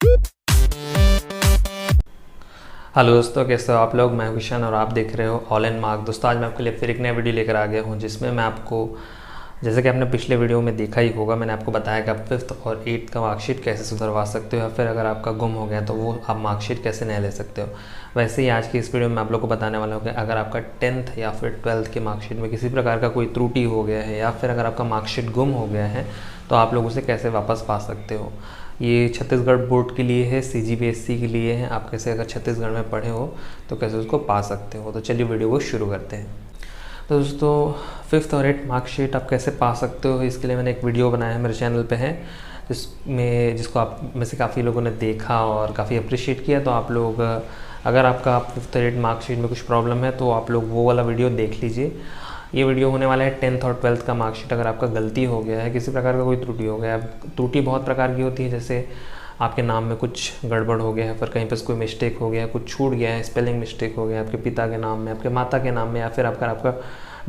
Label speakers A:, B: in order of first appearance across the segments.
A: Hello दोस्तों, कैसे हो आप लोग। मैं विशान और आप देख रहे हो ऑल इन मार्क। दोस्तों, आज मैं आपके लिए फिर एक नया वीडियो लेकर आ गया हूँ, जिसमें मैं आपको, जैसे कि आपने पिछले वीडियो में देखा ही होगा, मैंने आपको बताया कि आप 5th और 8th का मार्कशीट कैसे सुधरवा सकते हो, या फिर अगर आपका गुम हो गया तो वो आप मार्कशीट कैसे नया ले सकते हो। वैसे ही आज की इस वीडियो में आप लोग को बताने वाला हूँ कि अगर आपका 10th या फिर 12th के मार्कशीट में किसी प्रकार का कोई त्रुटि हो गया है, या फिर अगर आपका मार्कशीट गुम हो गया है, तो आप लोग उसे कैसे वापस पा सकते हो। ये छत्तीसगढ़ बोर्ड के लिए है, CGBSC के लिए है। आप कैसे अगर छत्तीसगढ़ में पढ़े हो तो कैसे उसको पा सकते हो। तो चलिए वीडियो को शुरू करते हैं। तो दोस्तों, 5th और 8th मार्कशीट आप कैसे पा सकते हो, इसके लिए मैंने एक वीडियो बनाया है, मेरे चैनल पे है, जिसको आप में से काफ़ी लोगों ने देखा और काफ़ी अप्रिशिएट किया। तो आप लोग, अगर आपका 5th और 8th मार्कशीट में कुछ प्रॉब्लम है तो आप लोग वो वाला वीडियो देख लीजिए। ये वीडियो होने वाला है 10th और 12th का मार्कशीट। अगर आपका गलती हो गया है, किसी प्रकार का कोई त्रुटि हो गया है, त्रुटि बहुत प्रकार की होती है, जैसे आपके नाम में कुछ गड़बड़ हो गया है, फिर कहीं पर कोई मिस्टेक हो गया है, कुछ छूट गया है, स्पेलिंग मिस्टेक हो गया है आपके पिता के नाम में, आपके माता के नाम में, या फिर आपका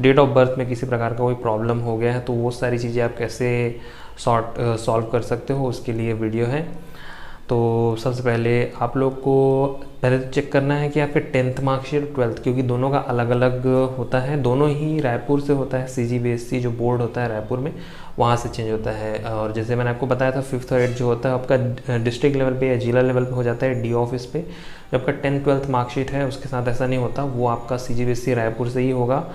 A: डेट ऑफ बर्थ में किसी प्रकार का कोई प्रॉब्लम हो गया है, तो वो सारी चीज़ें आप कैसे सॉल्व कर सकते हो, उसके लिए वीडियो है। तो सबसे पहले आप लोग को पहले तो चेक करना है कि आपके 10th मार्कशीट और 12th, क्योंकि दोनों का अलग अलग होता है, दोनों ही रायपुर से होता है। CGBSC जो बोर्ड होता है रायपुर में, वहाँ से चेंज होता है। और जैसे मैंने आपको बताया था, 5th और 8th जो होता है आपका डिस्ट्रिक्ट लेवल पे या जिला लेवल पे हो जाता है, D ऑफिस पे। जो आपका 10th 12th मार्कशीट है उसके साथ ऐसा नहीं होता, वो आपका CGBSC रायपुर से ही होगा।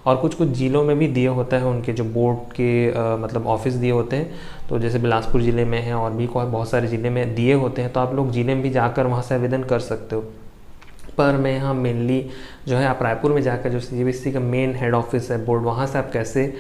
A: और कुछ कुछ ज़िलों में भी दिए होता है, उनके जो बोर्ड के मतलब ऑफिस दिए होते हैं। तो जैसे बिलासपुर ज़िले में है, और भी बहुत सारे ज़िले में दिए होते हैं, तो आप लोग ज़िले में भी जाकर वहाँ से आवेदन कर सकते हो। पर मैं यहाँ मेनली जो है, आप रायपुर में जाकर जो CGBSC का मेन हेड ऑफिस है बोर्ड, वहाँ से आप कैसे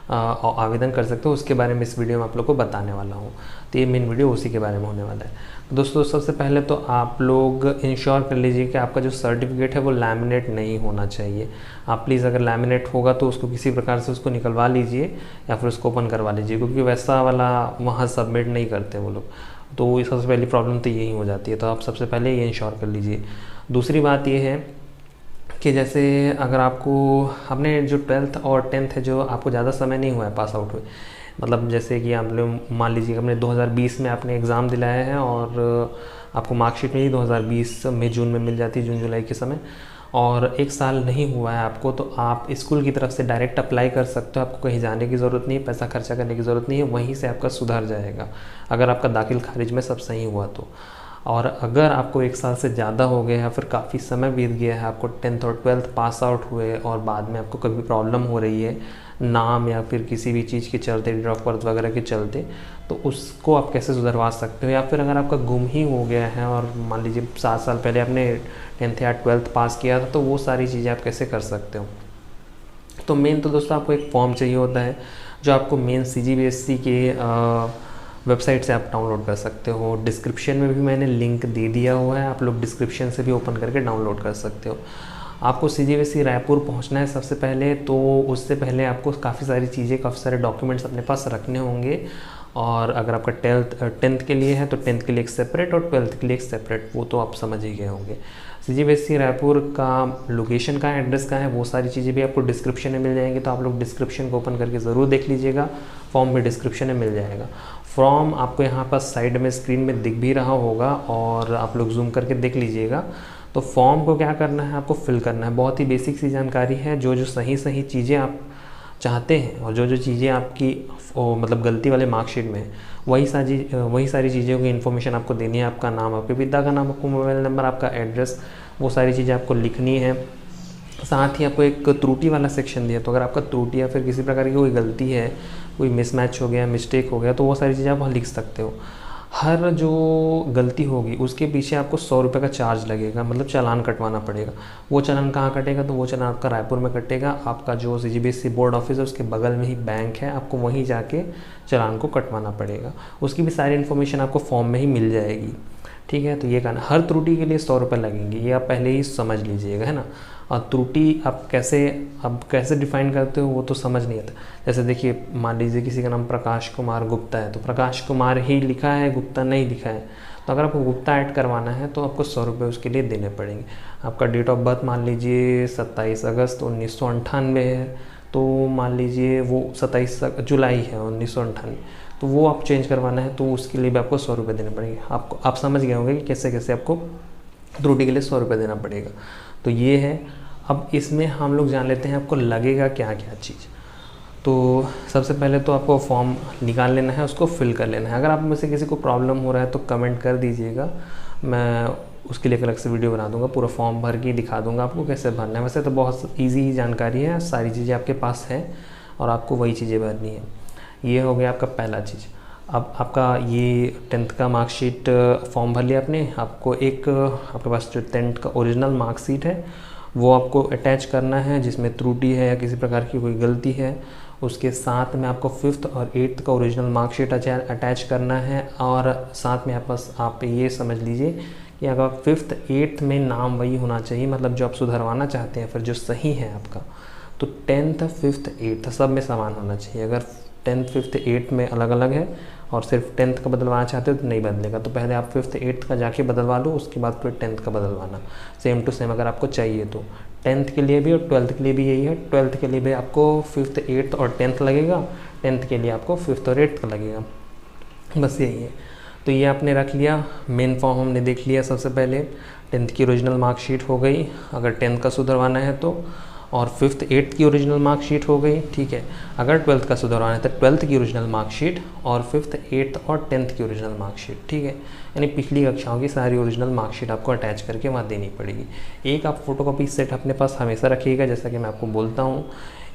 A: आवेदन कर सकते हो, उसके बारे में इस वीडियो में आप लोग को बताने वाला हूँ। तो ये मेन वीडियो उसी के बारे में होने वाला है। दोस्तों, सबसे पहले तो आप लोग इंश्योर कर लीजिए कि आपका जो सर्टिफिकेट है वो लैमिनेट नहीं होना चाहिए। आप प्लीज़, अगर लैमिनेट होगा तो उसको किसी प्रकार से उसको निकलवा लीजिए, या फिर उसको ओपन करवा लीजिए, क्योंकि वैसा वाला वहाँ सबमिट नहीं करते वो लोग। तो सबसे पहली प्रॉब्लम तो यही हो जाती है। तो आप सबसे पहले ये इंश्योर कर लीजिए। दूसरी बात ये है कि जैसे अगर आपको अपने जो 12th और 10th है, जो आपको ज़्यादा समय नहीं हुआ है पास आउट हुए, मतलब जैसे कि आप लोग मान लीजिए अपने 2020 में आपने एग्ज़ाम दिलाया है, और आपको मार्कशीट में ही 2020 में जून में मिल जाती है, जून जुलाई के समय, और 1 साल नहीं हुआ है आपको, तो आप स्कूल की तरफ से डायरेक्ट अप्लाई कर सकते हो। आपको कहीं जाने की ज़रूरत नहीं है, पैसा खर्चा करने की ज़रूरत नहीं है, वहीं से आपका सुधर जाएगा, अगर आपका दाखिल खारिज में सब सही हुआ तो। और अगर आपको 1 साल से ज़्यादा हो गया है, फिर काफ़ी समय बीत गया है, आपको 10th और 12th पास आउट हुए, और बाद में आपको कभी प्रॉब्लम हो रही है नाम या फिर किसी भी चीज़ के चलते, डेट ऑफ बर्थ वगैरह के चलते, तो उसको आप कैसे सुधरवा सकते हो। या फिर अगर आपका गुम ही हो गया है, और मान लीजिए 7 साल पहले आपने 10th या 12th पास किया था, तो वो सारी चीज़ें आप कैसे कर सकते हो। तो मेन तो दोस्तों आपको एक फॉर्म चाहिए होता है, जो आपको मेन CGBSC के वेबसाइट से आप डाउनलोड कर सकते हो। डिस्क्रिप्शन में भी मैंने लिंक दे दिया हुआ है, आप लोग डिस्क्रिप्शन से भी ओपन करके डाउनलोड कर सकते हो। आपको CGBSC रायपुर पहुंचना है सबसे पहले, तो उससे पहले आपको काफ़ी सारी चीज़ें, काफ़ी सारे डॉक्यूमेंट्स अपने पास रखने होंगे। और अगर आपका 10th के लिए है तो 10th के लिए एक सेपरेट, और 12th के लिए एक सेपरेट, वो तो आप समझ ही गए होंगे। CGBSC रायपुर का लोकेशन का एड्रेस का है, वो सारी चीज़ें भी आपको डिस्क्रिप्शन में मिल जाएंगी, तो आप लोग डिस्क्रिप्शन को ओपन करके ज़रूर देख लीजिएगा। फॉर्म भी डिस्क्रिप्शन में मिल जाएगा। फॉर्म आपको यहाँ पर साइड में स्क्रीन में दिख भी रहा होगा, और आप लोग जूम करके देख लीजिएगा। तो फॉर्म को क्या करना है, आपको फिल करना है। बहुत ही बेसिक सी जानकारी है, जो जो सही सही चीज़ें आप चाहते हैं, और जो जो चीज़ें आपकी मतलब गलती वाले मार्कशीट में है, वही सारी चीज़ों की इन्फॉर्मेशन आपको देनी है। आपका नाम, आपके पिता का नाम, आपका मोबाइल नंबर, आपका एड्रेस, वो सारी चीज़ें आपको लिखनी है। साथ ही आपको एक त्रुटि वाला सेक्शन दिया, तो अगर आपका त्रुटि या फिर किसी प्रकार की कोई गलती है, कोई मिसमैच हो गया, मिस्टेक हो गया, तो वो सारी चीज़ें आप वहाँ लिख सकते हो। हर जो गलती होगी उसके पीछे आपको 100 रुपये का चार्ज लगेगा, मतलब चालान कटवाना पड़ेगा। वो चालान कहाँ कटेगा, तो वो चालान आपका रायपुर में कटेगा। आपका जो CGBSC बोर्ड ऑफिस है उसके बगल में ही बैंक है, आपको वहीं जाके चालान को कटवाना पड़ेगा। उसकी भी सारी इन्फॉर्मेशन आपको फॉर्म में ही मिल जाएगी। ठीक है, तो ये कहना, हर त्रुटि के लिए 100 रुपये लगेंगे, ये आप पहले ही समझ लीजिएगा, है ना। और त्रुटि आप कैसे डिफाइन करते हो वो तो समझ नहीं आता। जैसे देखिए, मान लीजिए किसी का नाम प्रकाश कुमार गुप्ता है, तो प्रकाश कुमार ही लिखा है, गुप्ता नहीं लिखा है, तो अगर आपको गुप्ता ऐड करवाना है तो आपको 100 रुपये उसके लिए देने पड़ेंगे। आपका डेट ऑफ बर्थ मान लीजिए 27 अगस्त 1998 है, तो मान लीजिए वो 27 जुलाई है 1998, तो वो आप चेंज करवाना है तो उसके लिए भी आपको 100 रुपये देने पड़ेंगे। आप समझ गए होंगे कि कैसे कैसे आपको त्रुटि के लिए 100 रुपये देना पड़ेगा। तो ये है। अब इसमें हम लोग जान लेते हैं आपको लगेगा क्या क्या चीज़। तो सबसे पहले तो आपको फॉर्म निकाल लेना है, उसको फिल कर लेना है। अगर आप में से किसी को प्रॉब्लम हो रहा है तो कमेंट कर दीजिएगा, मैं उसके लिए एक अलग से वीडियो बना दूंगा, पूरा फॉर्म भर के दिखा दूंगा आपको कैसे भरना है। वैसे तो बहुत ईजी जानकारी है, सारी चीज़ें आपके पास है और आपको वही चीज़ें भरनी है। ये हो गया आपका पहला चीज़। अब आपका ये 10th का मार्कशीट फॉर्म भर लिया आपने, आपको एक आपके पास जो 10th का ओरिजिनल मार्कशीट है वो आपको अटैच करना है, जिसमें त्रुटि है या किसी प्रकार की कोई गलती है। उसके साथ में आपको 5th और 8th का ओरिजिनल मार्कशीट अटैच करना है। और साथ में आप ये समझ लीजिए कि अगर 5th 8th में नाम वही होना चाहिए, मतलब जो आप सुधरवाना चाहते हैं फिर जो सही है आपका, तो 10th 5th 8th सब में समान होना चाहिए। अगर 10th 5th 8th में अलग अलग है और सिर्फ 10th का बदलवाना चाहते हो तो नहीं बदलेगा। तो पहले आप 5th 8th का जाके बदलवा लो, उसके बाद फिर 10th का बदलवाना, सेम टू सेम अगर आपको चाहिए तो। 10th के लिए भी और 12th के लिए भी यही है। 12th के लिए भी आपको 5th 8th और 10th लगेगा, 10th के लिए आपको 5th और 8th का लगेगा, बस यही है। तो ये आपने रख लिया। मेन फॉर्म हमने देख लिया सबसे पहले। 10th की ओरिजिनल मार्कशीट हो गई अगर 10th का सुधरवाना है तो, और 5th 8th की ओरिजिनल मार्कशीट हो गई, ठीक है। अगर 12th का सुधरवाना है तो 12th की ओरिजिनल मार्कशीट और 5th 8th और 10th की ओरिजिनल मार्कशीट, ठीक है। यानी पिछली कक्षाओं की सारी ओरिजिनल मार्कशीट आपको अटैच करके वहाँ देनी पड़ेगी। एक आप फोटोकॉपी सेट अपने पास हमेशा रखिएगा, जैसा कि मैं आपको बोलता हूँ।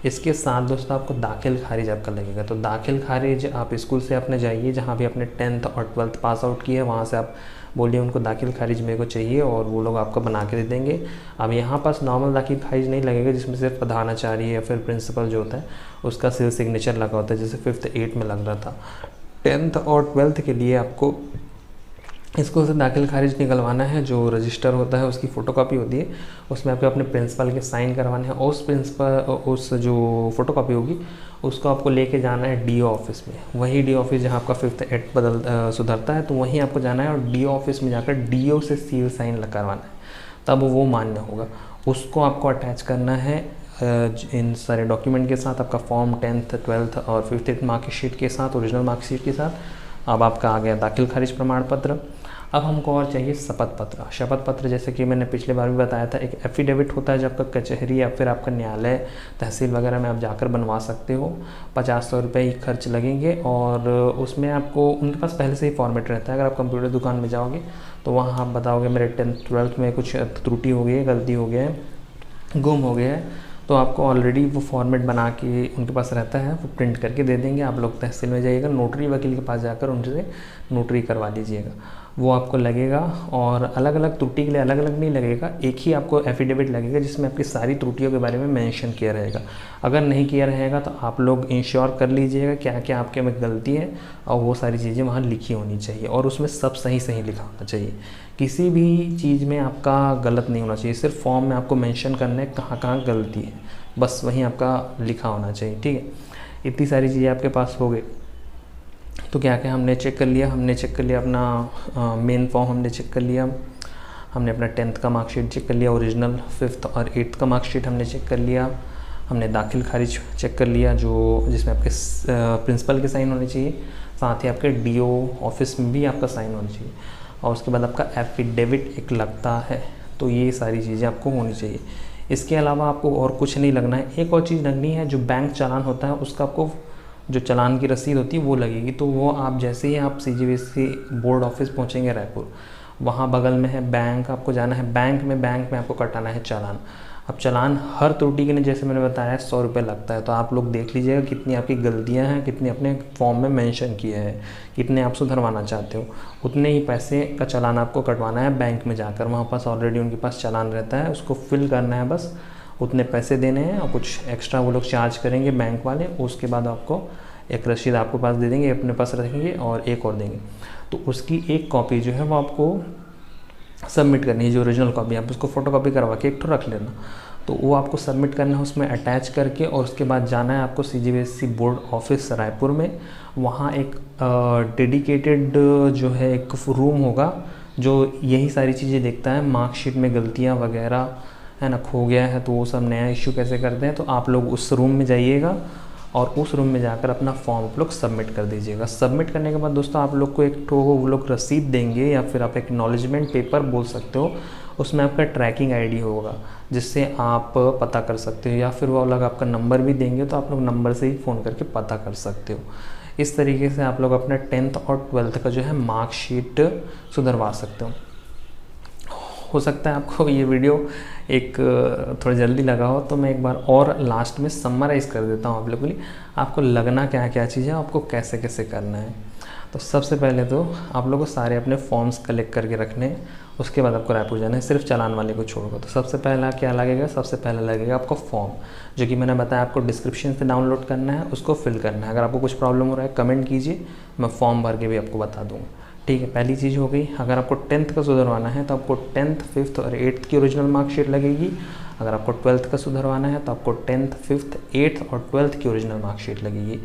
A: इसके साथ दोस्तों आपको दाखिल खारिज आपका लगेगा। तो दाखिल खारिज आप स्कूल से अपने जाइए, जहाँ भी आपने 10th और 12th पास आउट किया है वहाँ से आप बोलिए उनको दाखिल खारिज मेरे को चाहिए और वो लोग आपका बना के दे देंगे। अब यहाँ पास नॉर्मल दाखिल खारिज नहीं लगेगा, जिसमें सिर्फ प्रधानाचार्य या फिर प्रिंसिपल जो होता है उसका सिग्नेचर लगा होता है, जैसे 5th 8th में लग रहा था। 10th और 12th के लिए आपको स्कूल से दाखिल खारिज निकलवाना है। जो रजिस्टर होता है उसकी फ़ोटोकॉपी होती है, उसमें आपको अपने प्रिंसिपल के साइन करवाने हैं। उस जो फ़ोटोकॉपी होगी उसको आपको लेके जाना है डीओ ऑफिस में। वही डीओ ऑफिस जहाँ आपका 5th 8th सुधरता है, तो वहीं आपको जाना है और डीओ ऑफिस में जाकर डीओ से सील साइन करवाना है, तब वो मान्य होगा। उसको आपको अटैच करना है इन सारे डॉक्यूमेंट के साथ, आपका फॉर्म 10th 12th और 5th 8th मार्कशीट के साथ, ओरिजिनल मार्कशीट के साथ। अब आपका आ गया दाखिल खारिज प्रमाण पत्र। अब हमको और चाहिए शपथ पत्र। शपथ पत्र जैसे कि मैंने पिछले बार भी बताया था, एक एफिडेविट होता है जो आपका कचहरी या फिर आपका न्यायालय तहसील वगैरह में आप जाकर बनवा सकते हो। 50-100 रुपये ही खर्च लगेंगे और उसमें आपको उनके पास पहले से ही फॉर्मेट रहता है। अगर आप कंप्यूटर दुकान में जाओगे तो वहाँ आप बताओगे मेरे 10th 12th में कुछ त्रुटि हो गई है, गलती हो गया है, गुम हो गया है, तो आपको ऑलरेडी वो फॉर्मेट बना के उनके पास रहता है, वो प्रिंट करके दे देंगे। आप लोग तहसील में जाइएगा, नोटरी वकील के पास जाकर उनसे नोटरी करवा लीजिएगा, वो आपको लगेगा। और अलग अलग त्रुटि के लिए अलग अलग नहीं लगेगा, एक ही आपको एफिडेविट लगेगा जिसमें आपकी सारी त्रुटियों के बारे में मेंशन किया रहेगा। अगर नहीं किया रहेगा तो आप लोग इंश्योर कर लीजिएगा क्या क्या आपके में गलती है, और वो सारी चीज़ें वहाँ लिखी होनी चाहिए और उसमें सब सही सही लिखा होना चाहिए। किसी भी चीज़ में आपका गलत नहीं होना चाहिए, सिर्फ फॉर्म में आपको मेंशन करना है कहाँ कहाँ गलती है, बस वहीं आपका लिखा होना चाहिए, ठीक है। इतनी सारी चीज़ें आपके पास हो गई। तो क्या क्या हमने चेक कर लिया, अपना मेन फॉर्म हमने चेक कर लिया, हमने अपना 10th का मार्कशीट चेक कर लिया, ओरिजिनल 5th और 8th का मार्कशीट हमने चेक कर लिया, हमने दाखिल खारिज चेक कर लिया जो जिसमें आपके प्रिंसिपल के साइन होने चाहिए, साथ ही आपके डीओ ऑफिस में भी आपका साइन होना चाहिए, और उसके बाद आपका एफिडेविट एक लगता है। तो ये सारी चीज़ें आपको होनी चाहिए। इसके अलावा आपको और कुछ नहीं लगना है। एक और चीज़ लगनी है, जो बैंक चालान होता है उसका आपको जो चालान की रसीद होती है वो लगेगी। तो वो आप जैसे ही आप CGVC बोर्ड ऑफिस पहुंचेंगे रायपुर, वहाँ बगल में है बैंक, आपको जाना है बैंक में आपको कटाना है चालान। अब चालान हर त्रुटि के लिए जैसे मैंने बताया 100 रुपये लगता है। तो आप लोग देख लीजिएगा कितनी आपकी गलतियाँ हैं, कितनी अपने फॉर्म में मेंशन किए हैं, कितने आप सुधरवाना चाहते हो, उतने ही पैसे का चालान आपको कटवाना है बैंक में जाकर। वहाँ पास ऑलरेडी उनके पास चालान रहता है, उसको फिल करना है, बस उतने पैसे देने हैं और कुछ एक्स्ट्रा वो लोग चार्ज करेंगे बैंक वाले। उसके बाद आपको एक रसीद आपके पास दे देंगे, अपने पास रखेंगे और एक और देंगे। तो उसकी एक कॉपी जो है वो आपको सबमिट करनी है, जो ओरिजिनल कॉपी आप उसको फ़ोटोकॉपी करवा के एक ठो रख लेना। तो वो आपको सबमिट करना है उसमें अटैच करके, और उसके बाद जाना है आपको CGVC बोर्ड ऑफिस रायपुर में। वहाँ एक डेडिकेटेड जो है एक रूम होगा जो यही सारी चीज़ें देखता है, मार्कशीट में गलतियाँ वगैरह है ना, खो गया है तो वो सब नया इश्यू कैसे करते हैं। तो आप लोग उस रूम में जाइएगा और उस रूम में जाकर अपना फॉर्म आप लोग सबमिट कर दीजिएगा। सबमिट करने के बाद दोस्तों आप लोग को एक तो वो लोग रसीद देंगे या फिर आप एक्नॉलेजमेंट पेपर बोल सकते हो, उसमें आपका ट्रैकिंग आईडी होगा जिससे आप पता कर सकते हो, या फिर वो लोग आपका नंबर भी देंगे तो आप लोग नंबर से ही फ़ोन करके पता कर सकते हो। इस तरीके से आप लोग अपना 10th और 12th का जो है मार्कशीट सुधरवा सकते हो सकता है आपको ये वीडियो एक थोड़ा जल्दी लगा हो, तो मैं एक बार और लास्ट में समराइज़ कर देता हूँ आप लोगों के लिए, आपको लगना क्या क्या चीज़ है, आपको कैसे कैसे करना है। तो सबसे पहले तो आप लोगों को सारे अपने फॉर्म्स कलेक्ट करके रखने हैं, उसके बाद आपको रायपुर जाना है, सिर्फ चालान वाले को छोड़कर। तो सबसे पहला क्या लगेगा, सबसे पहला लगेगा आपको फॉर्म, जो कि मैंने बताया आपको डिस्क्रिप्शन से डाउनलोड करना है, उसको फिल करना है। अगर आपको कुछ प्रॉब्लम हो रहा है कमेंट कीजिए, मैं फॉर्म भर के भी आपको बता दूँगा, ठीक है। पहली चीज़ हो गई, अगर आपको 10th का सुधरवाना है तो आपको 10th, 5th और 8th की ओरिजिनल मार्कशीट लगेगी। अगर आपको 12th का सुधरवाना है तो आपको 10th, 5th, 8th और 12th की ओरिजिनल मार्कशीट लगेगी।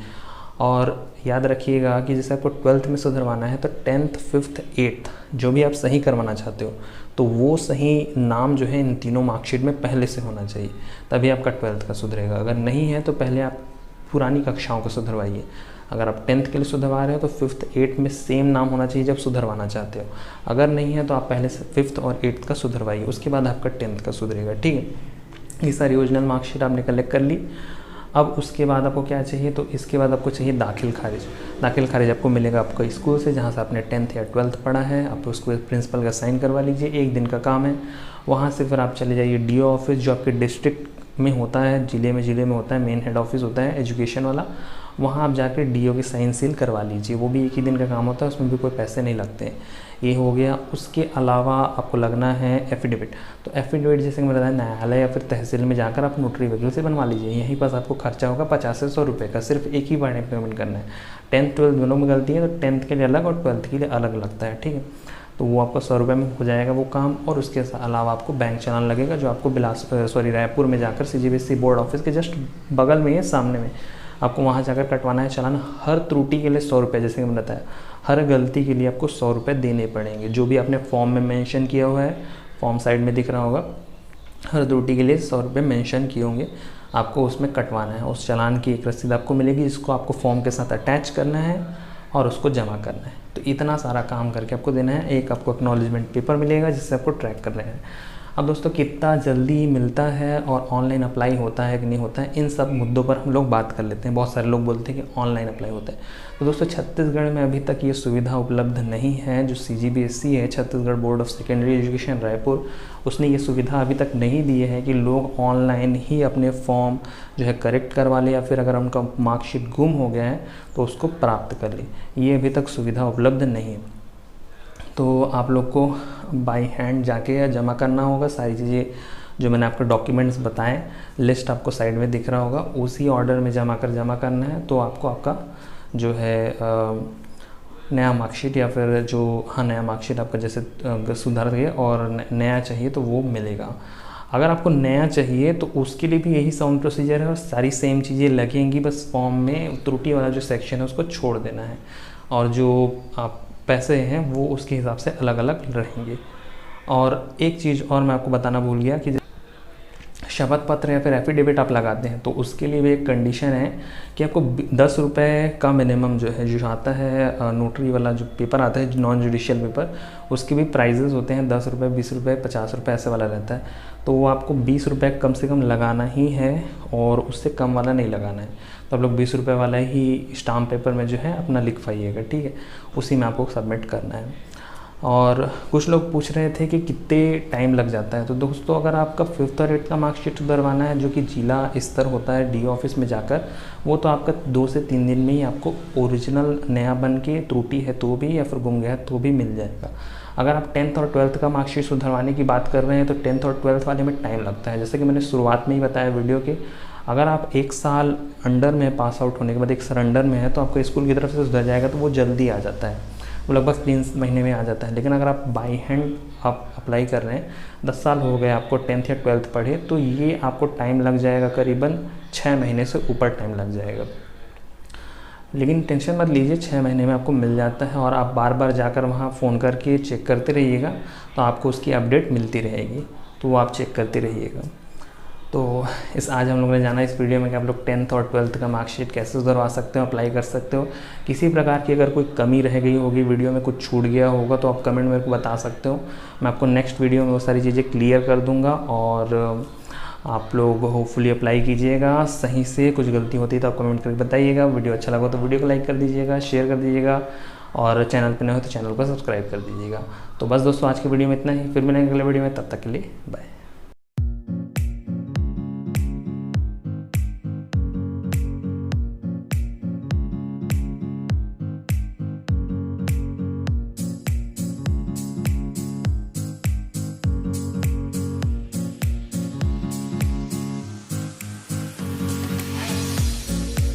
A: और याद रखिएगा कि जैसे आपको 12th में सुधरवाना है तो 10th, 5th, 8th जो भी आप सही करवाना चाहते हो तो वो सही नाम जो है इन तीनों मार्कशीट में पहले से होना चाहिए, तभी आपका 12th का सुधरेगा। अगर नहीं है तो पहले आप पुरानी कक्षाओं को सुधरवाइए। अगर आप 10th के लिए सुधरवा रहे हो तो 5th, 8th में सेम नाम होना चाहिए जब सुधरवाना चाहते हो। अगर नहीं है तो आप पहले से 5th और 8th का सुधरवाइए, उसके बाद आपका 10th का सुधरेगा, ठीक है। ये सारी ओरिजिनल मार्कशीट आपने कलेक्ट कर ली। अब उसके बाद आपको क्या चाहिए, तो इसके बाद आपको चाहिए दाखिल खारिज। दाखिल खारिज आपको मिलेगा आपका स्कूल से जहाँ से आपने 10th या 12th पढ़ा है, आप उसको प्रिंसिपल का साइन करवा लीजिए, 1 दिन का काम है। वहाँ से फिर आप चले जाइए DO ऑफिस जो आपके डिस्ट्रिक्ट में होता है, ज़िले में होता है, मेन हेड ऑफिस होता है एजुकेशन वाला, वहाँ आप जाकर DO की साइन सील करवा लीजिए। वो भी 1 ही दिन का काम होता है, उसमें भी कोई पैसे नहीं लगते हैं। ये हो गया। उसके अलावा आपको लगना है एफिडेविट। तो एफिडेविट जैसे कि मैंने बताया न्यायालय या फिर तहसील में जाकर आप नोटरी वकील से बनवा लीजिए। यहीं पास आपको खर्चा होगा 50 से 100 रुपये का, सिर्फ एक ही बार पेमेंट करना है। 10th, 12th दोनों में गलती है तो 10th के लिए अलग और 12th के लिए अलग लगता है, ठीक है। तो वो आपको 100 रुपये में हो जाएगा वो काम। और उसके अलावा आपको बैंक चालान लगेगा जो आपको रायपुर में जाकर CGBSE बोर्ड ऑफिस के जस्ट बगल में है, सामने में आपको वहाँ जाकर कटवाना है चालान। हर त्रुटि के लिए 100 रुपये, जैसे कि मैंने बताया, हर गलती के लिए आपको 100 रुपये देने पड़ेंगे। जो भी आपने फॉर्म में मेंशन किया हुआ है, फॉर्म साइड में दिख रहा होगा, हर त्रुटि के लिए 100 रुपये मेंशन किए होंगे, आपको उसमें कटवाना है। उस चालान की एक रसीद आपको मिलेगी जिसको आपको फॉर्म के साथ अटैच करना है और उसको जमा करना है। तो इतना सारा काम करके आपको देना है। एक आपको एक्नॉलेजमेंट पेपर मिलेगा जिससे आपको ट्रैक कर रहे हैं। अब दोस्तों कितना जल्दी मिलता है और ऑनलाइन अप्लाई होता है कि नहीं होता है, इन सब मुद्दों पर हम लोग बात कर लेते हैं। बहुत सारे लोग बोलते हैं कि ऑनलाइन अप्लाई होता है। तो दोस्तों छत्तीसगढ़ में अभी तक ये सुविधा उपलब्ध नहीं है। जो CGBSE है, Chhattisgarh board of secondary education Raipur, उसने ये सुविधा अभी तक नहीं दी है कि लोग ऑनलाइन ही अपने फॉर्म जो है करेक्ट करवा ले, या फिर अगर उनका मार्कशीट गुम हो गया है तो उसको प्राप्त कर ले। ये अभी तक सुविधा उपलब्ध नहीं है। तो आप लोग को बाई हैंड जाके या जमा करना होगा सारी चीज़ें जो मैंने आपको डॉक्यूमेंट्स बताएं, लिस्ट आपको साइड में दिख रहा होगा, उसी ऑर्डर में जमा करना है। तो आपको आपका जो है नया मार्कशीट या फिर जो नया मार्कशीट आपका जैसे सुधार गया और नया चाहिए तो वो मिलेगा। अगर आपको नया चाहिए तो उसके लिए भी यही साउंड प्रोसीजर है और सारी सेम चीज़ें लगेंगी, बस फॉर्म में त्रुटि वाला जो सेक्शन है उसको छोड़ देना है और जो आप पैसे हैं वो उसके हिसाब से अलग अलग रहेंगे। और एक चीज़ और मैं आपको बताना भूल गया कि शपथ पत्र या फिर एफिडेविट आप लगाते हैं तो उसके लिए भी एक कंडीशन है कि आपको 10 रुपये का मिनिमम जो आता है नोटरी वाला जो पेपर आता है नॉन जुडिशियल पेपर, उसके भी प्राइजेस होते हैं 10 रुपये, 20 रुपये, 50 रुपये ऐसे वाला रहता है। तो वो आपको 20 रुपये कम से कम लगाना ही है और उससे कम वाला नहीं लगाना है। तो आप लोग 20 रुपये वाला ही स्टाम्प पेपर में जो है अपना लिखवाइएगा, ठीक है, उसी में आपको सबमिट करना है। और कुछ लोग पूछ रहे थे कि कितने टाइम लग जाता है। तो दोस्तों अगर आपका 5th और 8th का मार्कशीट सुधरवाना है जो कि जिला स्तर होता है DO ऑफिस में जाकर, वो तो आपका 2 से 3 दिन में ही आपको ओरिजिनल नया बन के त्रुटि है तो भी या फिर गुम गया है तो भी मिल जाएगा। अगर आप 10th और 12th का मार्कशीट सुधरवाने की बात कर रहे हैं तो 10th और 12th वाले में टाइम लगता है। जैसे कि मैंने शुरुआत में ही बताया वीडियो के, अगर आप 1 साल अंडर में पास आउट होने के बाद 1 साल अंडर में है तो आपको स्कूल की तरफ से सुधर जाएगा, तो वो जल्दी आ जाता है, वो लगभग 3 महीने में आ जाता है। लेकिन अगर आप बाई हैंड आप अप्लाई कर रहे हैं, 10 साल हो गए आपको 10th या 12th पढ़े, तो ये आपको टाइम लग जाएगा, करीबन 6 महीने से ऊपर टाइम लग जाएगा। लेकिन टेंशन मत लीजिए, 6 महीने में आपको मिल जाता है और आप बार बार जाकर वहाँ फ़ोन करके चेक करते रहिएगा, तो आपको उसकी अपडेट मिलती रहेगी, तो वो आप चेक करते रहिएगा। तो आज हम लोग ने जाना इस वीडियो में कि आप लोग 10th और 12th का मार्कशीट कैसे सुधरवा सकते हो, अप्लाई कर सकते हो। किसी प्रकार की अगर कोई कमी रह गई होगी वीडियो में, कुछ छूट गया होगा तो आप कमेंट मेरे को बता सकते हो। मैं आपको नेक्स्ट वीडियो में वो सारी चीज़ें क्लियर कर दूँगा और आप लोग होपफुली अप्लाई कीजिएगा सही से। कुछ गलती होती है तो आप कमेंट करके बताइएगा। वीडियो अच्छा लगा तो वीडियो को लाइक कर दीजिएगा, शेयर कर दीजिएगा और चैनल पर नए हो तो चैनल को सब्सक्राइब कर दीजिएगा। तो बस दोस्तों आज की वीडियो में इतना ही, फिर मिलेंगे अगले वीडियो में, तब तक के लिए बाय।